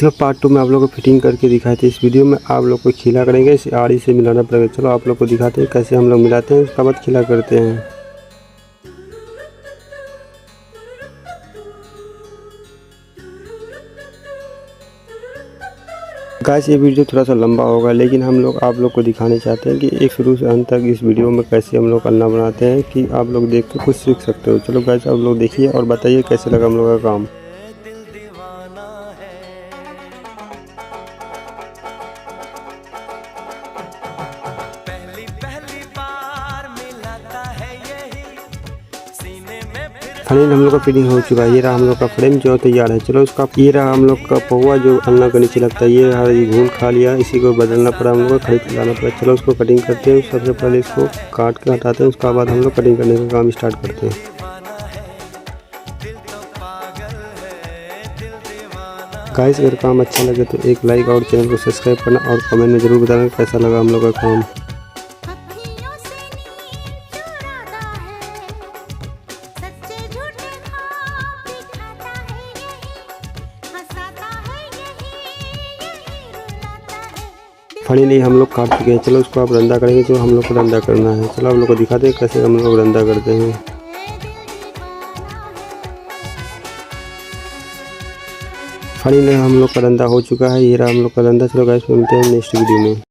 पिछले पार्ट 2 में आप लोगों को फिटिंग करके दिखाए थे। इस वीडियो में आप लोग को खीला करेंगे, इस आड़ी से मिलाना पड़ेगा। चलो आप लोग को दिखाते हैं कैसे हम लोग मिलाते हैं, उसके बाद खीला करते हैं। गाइस ये वीडियो थोड़ा सा लंबा होगा, लेकिन हम लोग आप लोग को दिखाने चाहते हैं कि एक शुरू से अंत तक इस वीडियो में कैसे हम लोग अन्ना बनाते हैं कि आप लोग देख के कुछ सीख सकते हो। चलो गाइस आप लोग देखिए और बताइए कैसे लगा हम लोग का काम। फाइनली हम लोग का फिटिंग हो चुका है। ये रहा हम लोग का फ्रेम जो तैयार है। चलो उसका ये रहा हम लोग का पौवा जो अन्ना के नीचे लगता है। ये हरी घून खा लिया, इसी को बदलना पड़ा हम लोग को, खरीद लाना पड़ा। चलो उसको कटिंग करते हैं। सबसे पहले इसको काट के हटाते हैं, उसके बाद हम लोग कटिंग करने का काम स्टार्ट करते हैं। गाइस अगर काम अच्छा लगे तो एक लाइक और चैनल को सब्सक्राइब करना और कमेंट में ज़रूर बताना कैसा लगा हम लोग का काम। फाइनली हम लोग काट चुके हैं। चलो उसको आप रंदा करेंगे, जो हम लोग को रंदा करना है। चलो आप लोग को दिखाते हैं कैसे हम लोग रंदा करते हैं। फाइनली हम लोग का रंदा हो चुका है। ये रहा हम लोग का रंदा। चलो गाइस मिलते हैं नेक्स्ट वीडियो में।